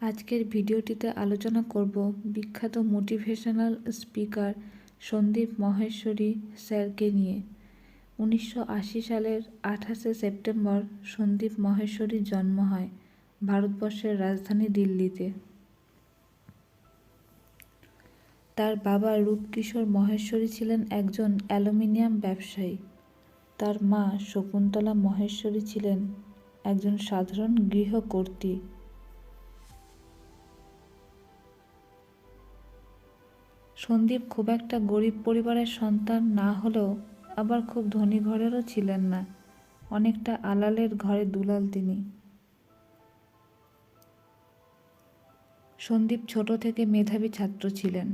আজকের ভিডিওটিতে আলোচনা করব বিখ্যাত মোটিভেশনাল স্পিকার সন্দীপ মহেশ্বরী স্যারকে নিয়ে। 1980 সালের 28শে সেপ্টেম্বর সন্দীপ মহেশ্বরীর জন্ম হয় ভারতবর্ষের রাজধানী দিল্লিতে। তার বাবা রূপকিশোর মহেশ্বরী ছিলেন একজন অ্যালুমিনিয়াম ব্যবসায়ী। তার মা শকুন্তলা মহেশ্বরী ছিলেন একজন সাধারণ গৃহকর্ত্রী। সন্দীপ খুব একটা গরিব পরিবারের সন্তান না হলেও আবার খুব ধনী ঘরেরও ছিলেন না, অনেকটা আলালের ঘরে দুলাল তিনি। সন্দীপ ছোট থেকে মেধাবী ছাত্র ছিলেন,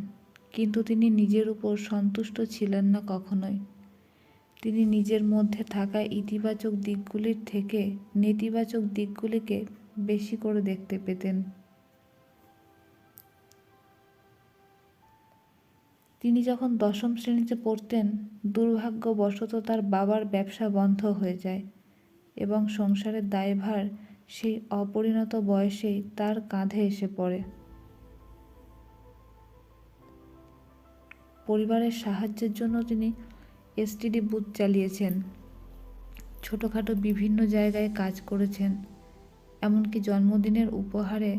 কিন্তু তিনি নিজের উপর সন্তুষ্ট ছিলেন না কখনোই। তিনি নিজের মধ্যে থাকা ইতিবাচক দিকগুলির থেকে নেতিবাচক দিকগুলিকে বেশি করে দেখতে পেতেন। তিনি যখন 10ম শ্রেণীতে পড়তেন, দুর্ভাগ্যবশত তার বাবার ব্যবসা বন্ধ হয়ে যায় এবং সংসারের দায়ভার সেই অপরিণত বয়সেই তার কাঁধে এসে পড়ে। পরিবারের সাহায্যের জন্য তিনি এসটিডি বুথ চালিয়েছেন, ছোটোখাটো বিভিন্ন জায়গায় কাজ করেছেন, এমনকি জন্মদিনের উপহারে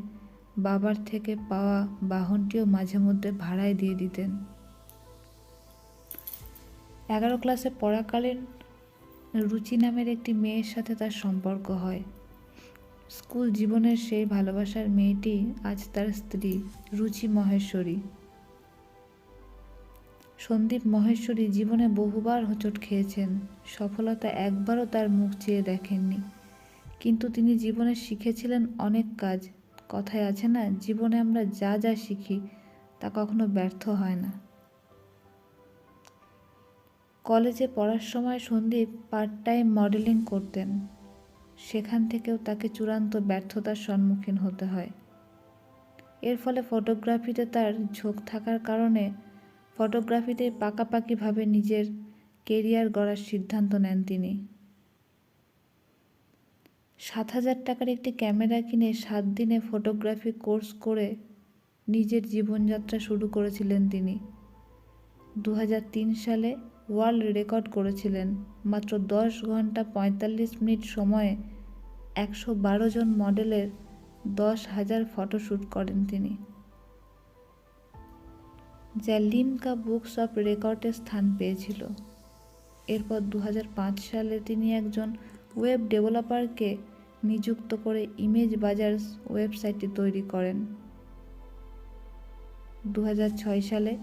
বাবার থেকে পাওয়া বাহনটিও মাঝে মধ্যে ভাড়ায় দিয়ে দিতেন। 11 ক্লাসে পড়াকালীন রুচি নামের একটি মেয়ের সাথে তার সম্পর্ক হয়। স্কুল জীবনের সেই ভালোবাসার মেয়েটি আজ তার স্ত্রী রুচি মহেশ্বরী। সন্দীপ মহেশ্বরী জীবনে বহুবার হোঁচট খেয়েছেন, সফলতা একবারও তার মুখ চেয়ে দেখেননি, কিন্তু তিনি জীবনে শিখেছিলেন অনেক কাজ। কথায় আছে না, জীবনে আমরা যা যা শিখি তা কখনো ব্যর্থ হয় না। কলেজে পড়ার সময় সন্দীপ পার্ট টাইম মডেলিং করতেন, সেখান থেকেও তাকে চূড়ান্ত ব্যর্থতার সম্মুখীন হতে হয়। এর ফলে ফটোগ্রাফিতে তার ঝোঁক থাকার কারণে ফটোগ্রাফিতেই পাকাপাকিভাবে নিজের কেরিয়ার গড়ার সিদ্ধান্ত নেন তিনি। 7,000 টাকার একটি ক্যামেরা কিনে 7 দিনে ফটোগ্রাফি কোর্স করে নিজের জীবনযাত্রা শুরু করেছিলেন তিনি। 2003 সালে ওয়ার্ল্ড রেকর্ড করেছিলেন। মাত্র 10 ঘন্টা 45 মিনিট সময়ে 112 জন মডেলের 10,000 ফটোশ্যুট করেন তিনি, যা লিমকা বুকস অফ রেকর্ডে স্থান পেয়েছিল। এরপর 2005 সালে তিনি একজন ওয়েব ডেভেলপারকে নিযুক্ত করে ইমেজ বাজারস ওয়েবসাইটটি তৈরি করেন। 2006 সালে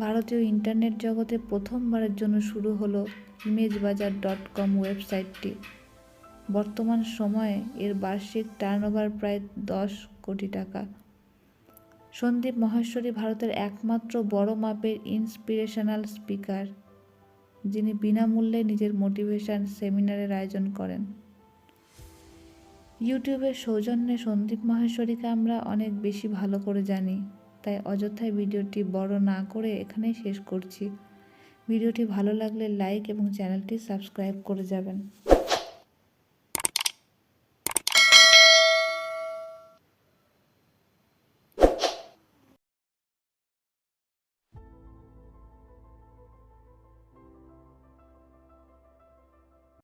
ভারতীয় ইন্টারনেট জগতে প্রথমবারের জন্য শুরু হলো ইমেজবাজার.com ওয়েবসাইটটি। বর্তমান সময়ে এর বার্ষিক টার্নওভার প্রায় 10 কোটি টাকা। সন্দীপ মহেশ্বরী ভারতের একমাত্র বড় মাপের ইন্সপিরেশনাল স্পিকার, যিনি বিনামূল্যে নিজের মোটিভেশন সেমিনারের আয়োজন করেন। ইউটিউবের সৌজন্যে সন্দীপ মহেশ্বরীকে আমরা অনেক বেশি ভালো করে জানি, তাই অযথায় ভিডিওটি বড় না করে এখানেই শেষ করছি। ভিডিওটি ভালো লাগলে লাইক এবং চ্যানেলটি সাবস্ক্রাইব করে যাবেন।